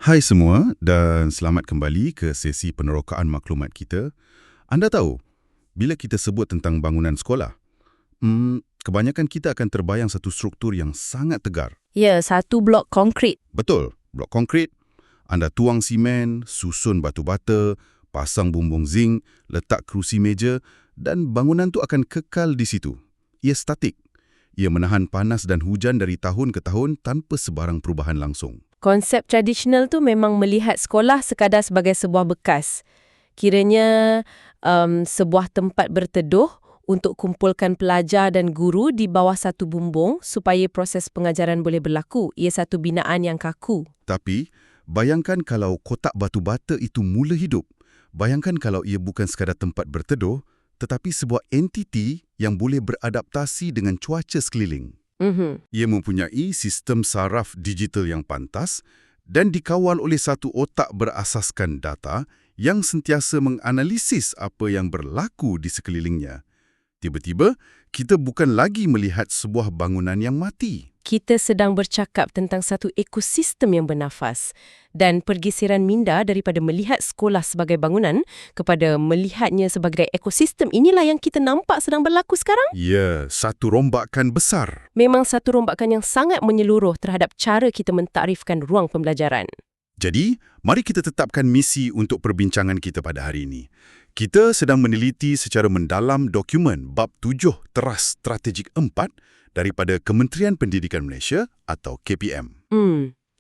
Hai semua dan selamat kembali ke sesi penerokaan maklumat kita. Anda tahu, bila kita sebut tentang bangunan sekolah, kebanyakan kita akan terbayang satu struktur yang sangat tegar. Ya, satu blok konkrit. Betul, blok konkrit. Anda tuang simen, susun batu bata, pasang bumbung zinc, letak kerusi meja dan bangunan tu akan kekal di situ. Ia statik. Ia menahan panas dan hujan dari tahun ke tahun tanpa sebarang perubahan langsung. Konsep tradisional tu memang melihat sekolah sekadar sebagai sebuah bekas. Kiranya sebuah tempat berteduh untuk kumpulkan pelajar dan guru di bawah satu bumbung supaya proses pengajaran boleh berlaku. Ia satu binaan yang kaku. Tapi, bayangkan kalau kotak batu bata itu mula hidup. Bayangkan kalau ia bukan sekadar tempat berteduh, tetapi sebuah entiti yang boleh beradaptasi dengan cuaca sekeliling. Ia mempunyai sistem saraf digital yang pantas dan dikawal oleh satu otak berasaskan data yang sentiasa menganalisis apa yang berlaku di sekelilingnya. Tiba-tiba, kita bukan lagi melihat sebuah bangunan yang mati. Kita sedang bercakap tentang satu ekosistem yang bernafas dan pergeseran minda daripada melihat sekolah sebagai bangunan kepada melihatnya sebagai ekosistem inilah yang kita nampak sedang berlaku sekarang. Ya, satu rombakan besar. Memang satu rombakan yang sangat menyeluruh terhadap cara kita mentakrifkan ruang pembelajaran. Jadi, mari kita tetapkan misi untuk perbincangan kita pada hari ini. Kita sedang meneliti secara mendalam dokumen Bab 7 Teras Strategik 4 daripada Kementerian Pendidikan Malaysia atau KPM.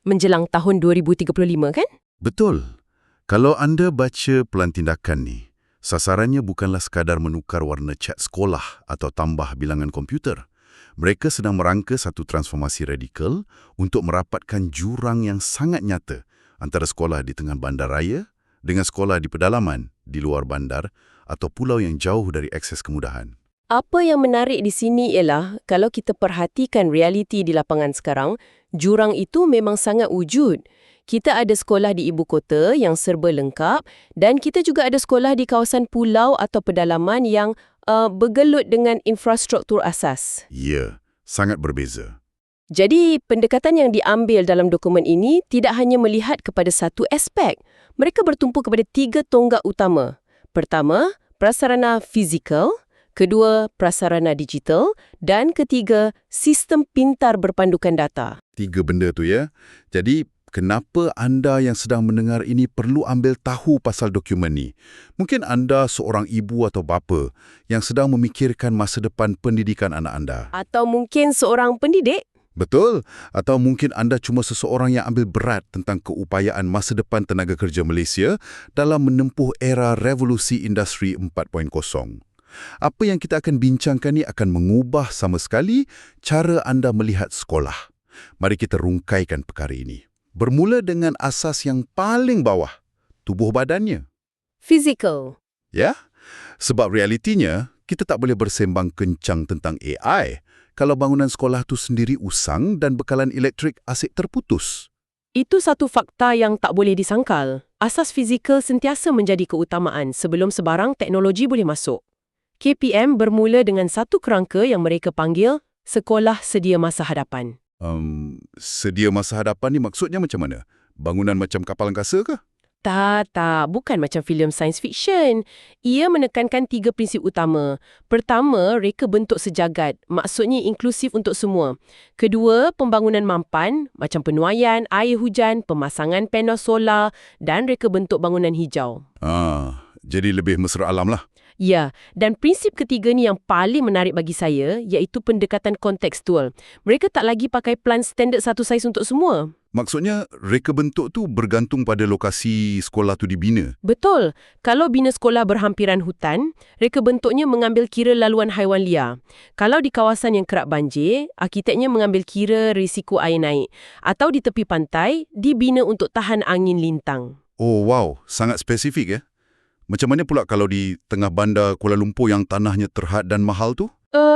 Menjelang tahun 2035 kan? Betul. Kalau anda baca pelan tindakan ni, sasarannya bukanlah sekadar menukar warna cat sekolah atau tambah bilangan komputer. Mereka sedang merangka satu transformasi radikal untuk merapatkan jurang yang sangat nyata antara sekolah di tengah bandaraya dengan sekolah di pedalaman, di luar bandar atau pulau yang jauh dari akses kemudahan. Apa yang menarik di sini ialah kalau kita perhatikan realiti di lapangan sekarang, jurang itu memang sangat wujud. Kita ada sekolah di ibu kota yang serba lengkap dan kita juga ada sekolah di kawasan pulau atau pedalaman yang bergelut dengan infrastruktur asas. Ya, sangat berbeza. Jadi, pendekatan yang diambil dalam dokumen ini tidak hanya melihat kepada satu aspek. Mereka bertumpu kepada 3 tonggak utama. Pertama, prasarana fizikal. Kedua, prasarana digital. Dan ketiga, sistem pintar berpandukan data. 3 benda tu ya. Jadi, kenapa anda yang sedang mendengar ini perlu ambil tahu pasal dokumen ni? Mungkin anda seorang ibu atau bapa yang sedang memikirkan masa depan pendidikan anak anda. Atau mungkin seorang pendidik. Betul. Atau mungkin anda cuma seseorang yang ambil berat tentang keupayaan masa depan tenaga kerja Malaysia dalam menempuh era revolusi industri 4.0. Apa yang kita akan bincangkan ni akan mengubah sama sekali cara anda melihat sekolah. Mari kita rungkaikan perkara ini. Bermula dengan asas yang paling bawah, tubuh badannya. Fizikal. Ya, sebab realitinya, kita tak boleh bersembang kencang tentang AI kalau bangunan sekolah tu sendiri usang dan bekalan elektrik asyik terputus. Itu satu fakta yang tak boleh disangkal. Asas fizikal sentiasa menjadi keutamaan sebelum sebarang teknologi boleh masuk. KPM bermula dengan satu kerangka yang mereka panggil Sekolah Sedia Masa Hadapan. Sedia masa hadapan ni maksudnya macam mana? Bangunan macam kapal angkasa ke? Tak, bukan macam filem science fiction. Ia menekankan 3 prinsip utama. Pertama, reka bentuk sejagat, maksudnya inklusif untuk semua. Kedua, pembangunan mampan, macam penuaian, air hujan, pemasangan panel solar dan reka bentuk bangunan hijau. Jadi lebih mesra alam lah. Ya, dan prinsip ketiga ni yang paling menarik bagi saya, iaitu pendekatan kontekstual. Mereka tak lagi pakai plan standard satu saiz untuk semua. Maksudnya, reka bentuk tu bergantung pada lokasi sekolah tu dibina. Betul. Kalau bina sekolah berhampiran hutan, reka bentuknya mengambil kira laluan haiwan liar. Kalau di kawasan yang kerap banjir, arkiteknya mengambil kira risiko air naik. Atau di tepi pantai, dibina untuk tahan angin lintang. Oh wow, sangat spesifik ya. Macam mana pula kalau di tengah bandar Kuala Lumpur yang tanahnya terhad dan mahal tu?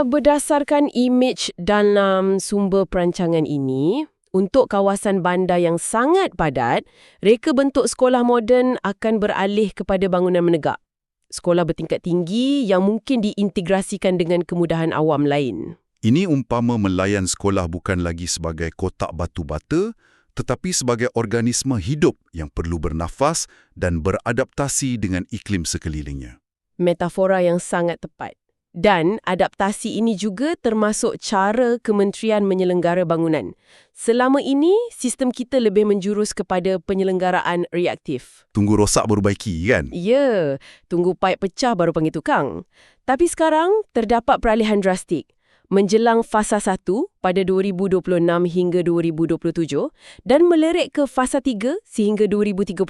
Berdasarkan imej dalam sumber perancangan ini, untuk kawasan bandar yang sangat padat, reka bentuk sekolah moden akan beralih kepada bangunan menegak. Sekolah bertingkat tinggi yang mungkin diintegrasikan dengan kemudahan awam lain. Ini umpama melayan sekolah bukan lagi sebagai kotak batu bata, tetapi sebagai organisme hidup yang perlu bernafas dan beradaptasi dengan iklim sekelilingnya. Metafora yang sangat tepat. Dan adaptasi ini juga termasuk cara kementerian menyelenggara bangunan. Selama ini, sistem kita lebih menjurus kepada penyelenggaraan reaktif. Tunggu rosak baru baiki, kan? Ya, tunggu paip pecah baru panggil tukang. Tapi sekarang, terdapat peralihan drastik. Menjelang fasa 1 pada 2026 hingga 2027 dan melerik ke fasa 3 sehingga 2035,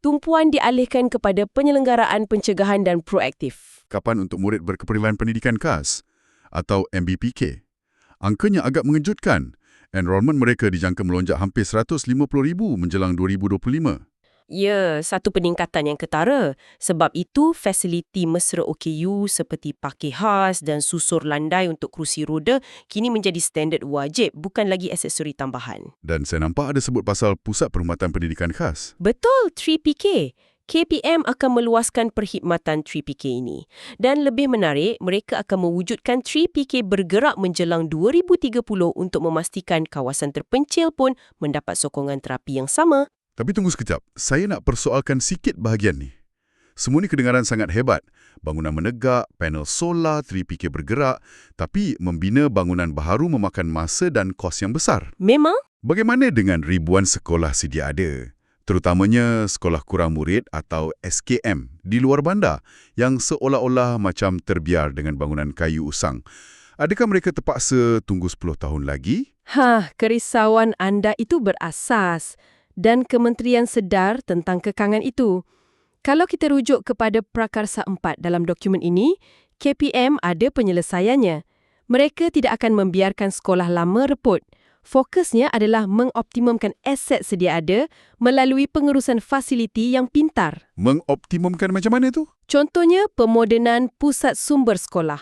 tumpuan dialihkan kepada penyelenggaraan pencegahan dan proaktif. Kapan untuk murid berkeperluan pendidikan khas atau MBPK? Angkanya agak mengejutkan. Enrolment mereka dijangka melonjak hampir 150,000 menjelang 2025. Ya, satu peningkatan yang ketara. Sebab itu, fasiliti mesra OKU seperti parkir khas dan susur landai untuk kerusi roda kini menjadi standard wajib, bukan lagi aksesori tambahan. Dan saya nampak ada sebut pasal Pusat Perkhidmatan Pendidikan Khas. Betul, 3PK. KPM akan meluaskan perkhidmatan 3PK ini. Dan lebih menarik, mereka akan mewujudkan 3PK bergerak menjelang 2030 untuk memastikan kawasan terpencil pun mendapat sokongan terapi yang sama. Tapi tunggu sekejap, saya nak persoalkan sikit bahagian ni. Semua ni kedengaran sangat hebat. Bangunan menegak, panel solar, 3PK bergerak, tapi membina bangunan baharu memakan masa dan kos yang besar. Memang? Bagaimana dengan ribuan sekolah sedia ada? Terutamanya sekolah kurang murid atau SKM di luar bandar yang seolah-olah macam terbiar dengan bangunan kayu usang. Adakah mereka terpaksa tunggu 10 tahun lagi? Kerisauan anda itu berasas. Dan kementerian sedar tentang kekangan itu. Kalau kita rujuk kepada Prakarsa 4 dalam dokumen ini, KPM ada penyelesaiannya. Mereka tidak akan membiarkan sekolah lama reput. Fokusnya adalah mengoptimumkan aset sedia ada melalui pengurusan fasiliti yang pintar. Mengoptimumkan macam mana tu? Contohnya, pemodenan pusat sumber sekolah.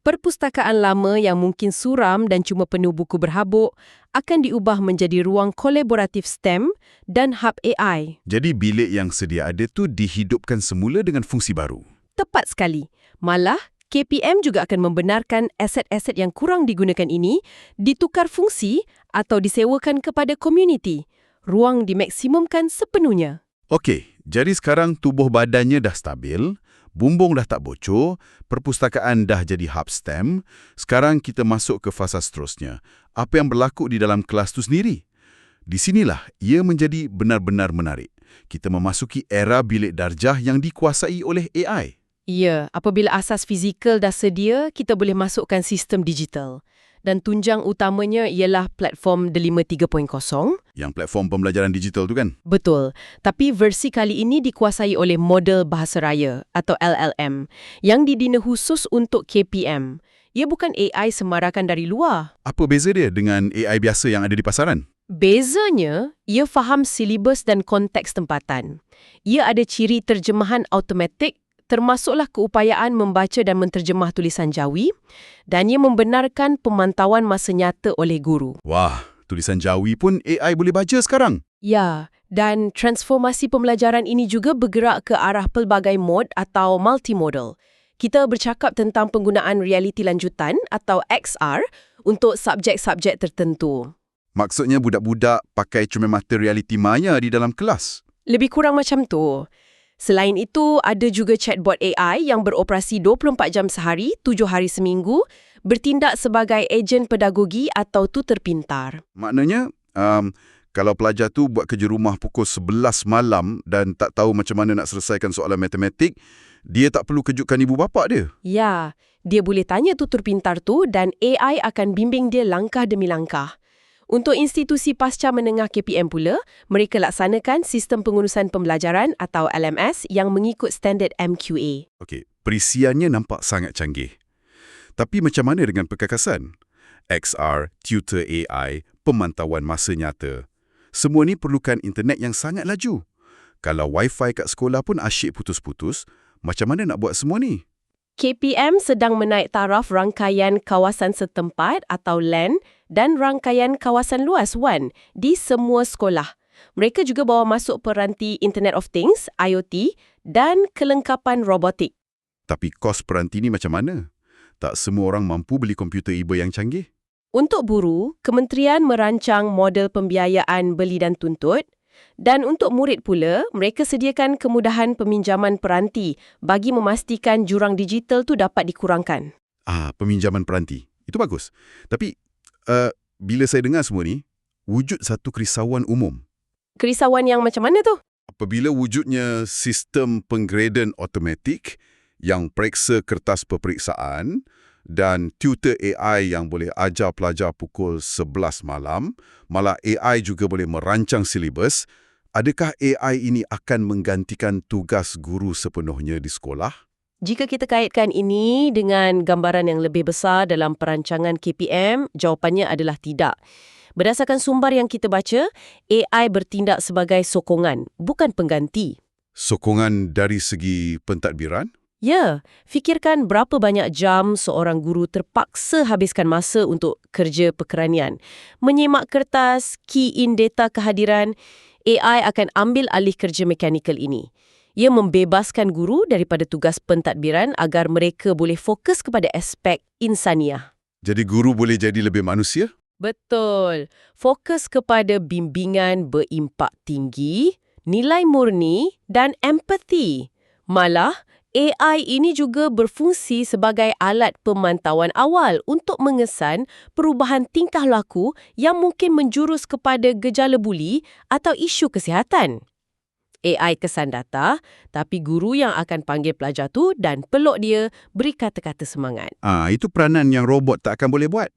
Perpustakaan lama yang mungkin suram dan cuma penuh buku berhabuk akan diubah menjadi ruang kolaboratif STEM dan hub AI. Jadi bilik yang sedia ada tu dihidupkan semula dengan fungsi baru. Tepat sekali. Malah, KPM juga akan membenarkan aset-aset yang kurang digunakan ini ditukar fungsi atau disewakan kepada komuniti. Ruang dimaksimumkan sepenuhnya. Okey, jadi sekarang tubuh badannya dah stabil, bumbung dah tak bocor, perpustakaan dah jadi hub STEM. Sekarang kita masuk ke fasa seterusnya. Apa yang berlaku di dalam kelas tu sendiri? Di sinilah ia menjadi benar-benar menarik. Kita memasuki era bilik darjah yang dikuasai oleh AI. Ya, apabila asas fizikal dah sedia, kita boleh masukkan sistem digital. Dan tunjang utamanya ialah platform Delima 3.0. Yang platform pembelajaran digital tu kan? Betul. Tapi versi kali ini dikuasai oleh model bahasa raya atau LLM yang dibina khusus untuk KPM. Ia bukan AI semarakan dari luar. Apa beza dia dengan AI biasa yang ada di pasaran? Bezanya, ia faham silibus dan konteks tempatan. Ia ada ciri terjemahan automatik, termasuklah keupayaan membaca dan menterjemah tulisan Jawi, dan ia membenarkan pemantauan masa nyata oleh guru. Wah, tulisan Jawi pun AI boleh baca sekarang. Ya, dan transformasi pembelajaran ini juga bergerak ke arah pelbagai mod atau multimodal. Kita bercakap tentang penggunaan realiti lanjutan atau XR untuk subjek-subjek tertentu. Maksudnya budak-budak pakai cermin-mata realiti maya di dalam kelas? Lebih kurang macam tu. Selain itu, ada juga chatbot AI yang beroperasi 24 jam sehari, 7 hari seminggu, bertindak sebagai ejen pedagogi atau tutor pintar. Maknanya, kalau pelajar tu buat kerja rumah pukul 11 malam dan tak tahu macam mana nak selesaikan soalan matematik, dia tak perlu kejutkan ibu bapa dia. Ya, dia boleh tanya tutor pintar tu dan AI akan bimbing dia langkah demi langkah. Untuk institusi pasca menengah KPM pula, mereka laksanakan sistem pengurusan pembelajaran atau LMS yang mengikut standard MQA. Okey, perisiannya nampak sangat canggih. Tapi macam mana dengan perkakasan? XR, tutor AI, pemantauan masa nyata. Semua ni perlukan internet yang sangat laju. Kalau Wi-Fi kat sekolah pun asyik putus-putus, macam mana nak buat semua ni? KPM sedang menaik taraf rangkaian kawasan setempat atau LAN dan rangkaian kawasan luas WAN di semua sekolah. Mereka juga bawa masuk peranti Internet of Things, IoT, dan kelengkapan robotik. Tapi kos peranti ni macam mana? Tak semua orang mampu beli komputer iba yang canggih. Untuk guru, kementerian merancang model pembiayaan beli dan tuntut, dan untuk murid pula, mereka sediakan kemudahan peminjaman peranti bagi memastikan jurang digital tu dapat dikurangkan. Peminjaman peranti. Itu bagus. Tapi, bila saya dengar semua ni, wujud satu kerisauan umum. Kerisauan yang macam mana tu? Apabila wujudnya sistem penggraden automatik yang periksa kertas peperiksaan dan tutor AI yang boleh ajar pelajar pukul 11 malam, malah AI juga boleh merancang silibus, adakah AI ini akan menggantikan tugas guru sepenuhnya di sekolah? Jika kita kaitkan ini dengan gambaran yang lebih besar dalam perancangan KPM, jawapannya adalah tidak. Berdasarkan sumber yang kita baca, AI bertindak sebagai sokongan, bukan pengganti. Sokongan dari segi pentadbiran? Ya, fikirkan berapa banyak jam seorang guru terpaksa habiskan masa untuk kerja pekeranian. Menyimak kertas, key in data kehadiran, AI akan ambil alih kerja mekanikal ini. Ia membebaskan guru daripada tugas pentadbiran agar mereka boleh fokus kepada aspek insaniah. Jadi guru boleh jadi lebih manusia? Betul. Fokus kepada bimbingan berimpak tinggi, nilai murni dan empati. Malah, AI ini juga berfungsi sebagai alat pemantauan awal untuk mengesan perubahan tingkah laku yang mungkin menjurus kepada gejala buli atau isu kesihatan. AI kesan data, tapi guru yang akan panggil pelajar tu dan peluk dia beri kata-kata semangat. Itu peranan yang robot tak akan boleh buat.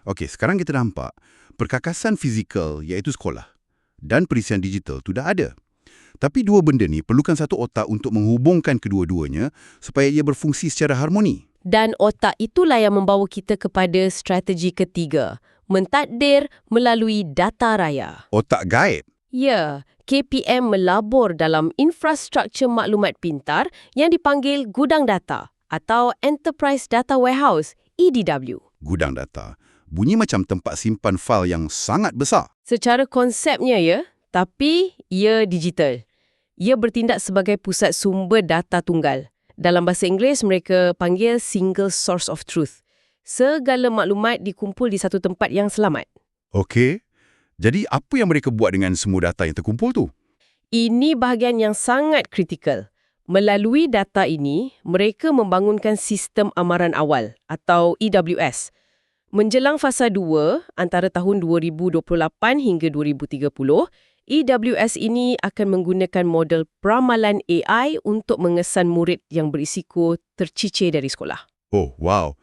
Okey, sekarang kita nampak perkakasan fizikal iaitu sekolah dan perisian digital tu dah ada. Tapi dua benda ni perlukan satu otak untuk menghubungkan kedua-duanya supaya ia berfungsi secara harmoni. Dan otak itulah yang membawa kita kepada strategi ketiga, mentadbir melalui data raya. Otak gaib? Ya, KPM melabur dalam infrastruktur maklumat pintar yang dipanggil gudang data atau Enterprise Data Warehouse, EDW. Gudang data. Bunyi macam tempat simpan fail yang sangat besar. Secara konsepnya ya, tapi ia digital. Ia bertindak sebagai pusat sumber data tunggal. Dalam bahasa Inggeris, mereka panggil single source of truth. Segala maklumat dikumpul di satu tempat yang selamat. Okey. Jadi apa yang mereka buat dengan semua data yang terkumpul tu? Ini bahagian yang sangat kritikal. Melalui data ini, mereka membangunkan sistem amaran awal atau EWS. Menjelang fasa 2 antara tahun 2028 hingga 2030, EWS ini akan menggunakan model peramalan AI untuk mengesan murid yang berisiko tercicir dari sekolah. Oh, wow.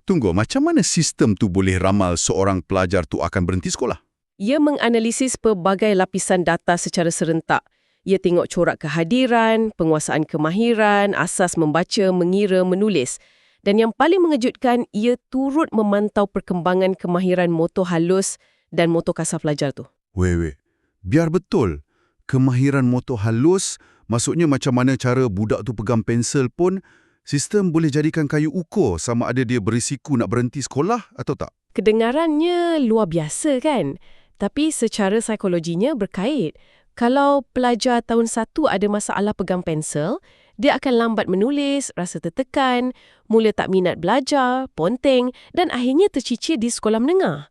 Tunggu, macam mana sistem tu boleh ramal seorang pelajar tu akan berhenti sekolah? Ia menganalisis pelbagai lapisan data secara serentak. Ia tengok corak kehadiran, penguasaan kemahiran, asas membaca, mengira, menulis. Dan yang paling mengejutkan, ia turut memantau perkembangan kemahiran motor halus dan motor kasar pelajar tu. Weh. Biar betul. Kemahiran motor halus, maksudnya macam mana cara budak tu pegang pensel pun, sistem boleh jadikan kayu ukur sama ada dia berisiko nak berhenti sekolah atau tak? Kedengarannya luar biasa kan? Tapi secara psikologinya berkait. Kalau pelajar tahun 1 ada masalah pegang pensel, dia akan lambat menulis, rasa tertekan, mula tak minat belajar, ponteng dan akhirnya tercicir di sekolah menengah.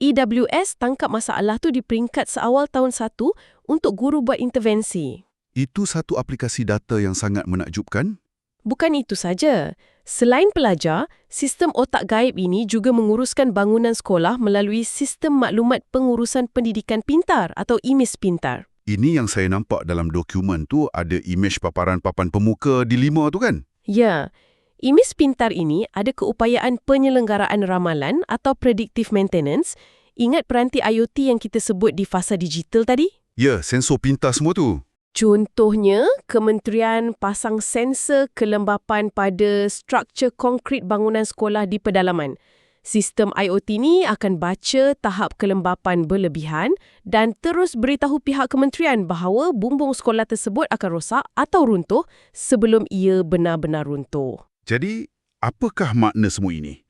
EWS tangkap masalah tu di peringkat seawal tahun 1 untuk guru buat intervensi. Itu satu aplikasi data yang sangat menakjubkan. Bukan itu saja. Selain pelajar, sistem otak gaib ini juga menguruskan bangunan sekolah melalui sistem maklumat pengurusan pendidikan pintar atau IMIS pintar. Ini yang saya nampak dalam dokumen tu ada imej paparan papan pemuka di 5 tu kan? Ya, IMIS pintar ini ada keupayaan penyelenggaraan ramalan atau predictive maintenance. Ingat peranti IoT yang kita sebut di fasa digital tadi? Ya, sensor pintar semua tu. Contohnya, kementerian pasang sensor kelembapan pada struktur konkrit bangunan sekolah di pedalaman. Sistem IoT ni akan baca tahap kelembapan berlebihan dan terus beritahu pihak kementerian bahawa bumbung sekolah tersebut akan rosak atau runtuh sebelum ia benar-benar runtuh. Jadi, apakah makna semua ini?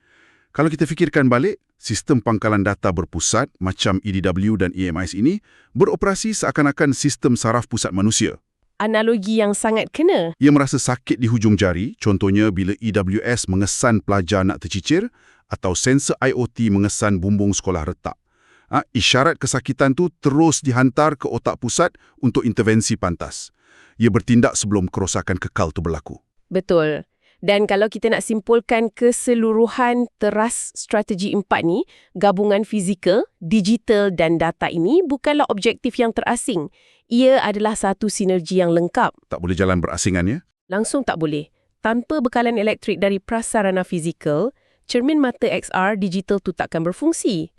Kalau kita fikirkan balik, sistem pangkalan data berpusat macam EDW dan EMIS ini beroperasi seakan-akan sistem saraf pusat manusia. Analogi yang sangat kena. Ia merasa sakit di hujung jari, contohnya bila EWS mengesan pelajar nak tercicir, atau sensor IoT mengesan bumbung sekolah retak. Isyarat kesakitan tu terus dihantar ke otak pusat untuk intervensi pantas. Ia bertindak sebelum kerosakan kekal tu berlaku. Betul. Dan kalau kita nak simpulkan keseluruhan teras strategi 4 ni, gabungan fizikal, digital dan data ini bukanlah objektif yang terasing. Ia adalah satu sinergi yang lengkap. Tak boleh jalan berasingan, ya? Langsung tak boleh. Tanpa bekalan elektrik dari prasarana fizikal, cermin mata XR digital tu takkan berfungsi.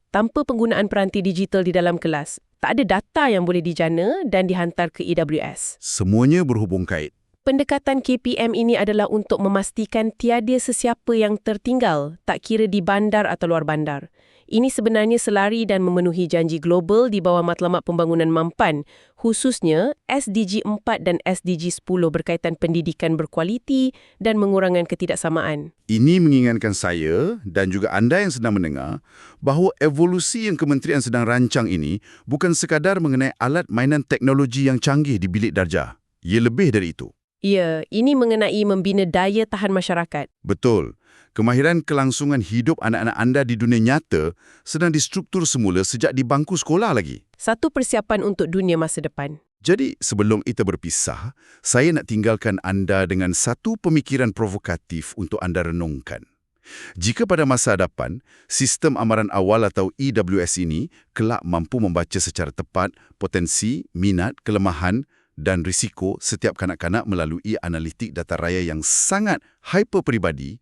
Tanpa penggunaan peranti digital di dalam kelas, tak ada data yang boleh dijana dan dihantar ke AWS. Semuanya berhubung kait. Pendekatan KPM ini adalah untuk memastikan tiada sesiapa yang tertinggal, tak kira di bandar atau luar bandar. Ini sebenarnya selari dan memenuhi janji global di bawah matlamat pembangunan mampan, khususnya SDG 4 dan SDG 10 berkaitan pendidikan berkualiti dan mengurangan ketidaksamaan. Ini mengingatkan saya dan juga anda yang sedang mendengar bahawa evolusi yang kementerian sedang rancang ini bukan sekadar mengenai alat mainan teknologi yang canggih di bilik darjah. Ia lebih dari itu. Ya, ini mengenai membina daya tahan masyarakat. Betul. Kemahiran kelangsungan hidup anak-anak anda di dunia nyata sedang distruktur semula sejak di bangku sekolah lagi. Satu persiapan untuk dunia masa depan. Jadi, sebelum kita berpisah, saya nak tinggalkan anda dengan satu pemikiran provokatif untuk anda renungkan. Jika pada masa hadapan, sistem amaran awal atau EWS ini kelak mampu membaca secara tepat potensi, minat, kelemahan dan risiko setiap kanak-kanak melalui analitik data raya yang sangat hyperperibadi,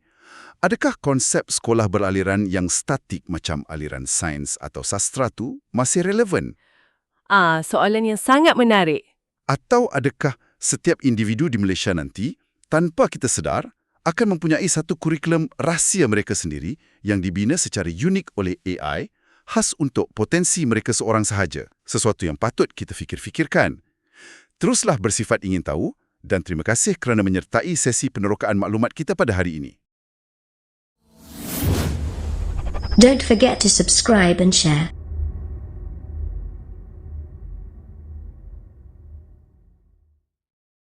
adakah konsep sekolah beraliran yang statik macam aliran sains atau sastra tu masih relevan? Soalan yang sangat menarik. Atau adakah setiap individu di Malaysia nanti, tanpa kita sedar, akan mempunyai satu kurikulum rahsia mereka sendiri yang dibina secara unik oleh AI, khas untuk potensi mereka seorang sahaja, sesuatu yang patut kita fikir-fikirkan. Teruslah bersifat ingin tahu dan terima kasih kerana menyertai sesi penerokaan maklumat kita pada hari ini. Don't forget to subscribe and share.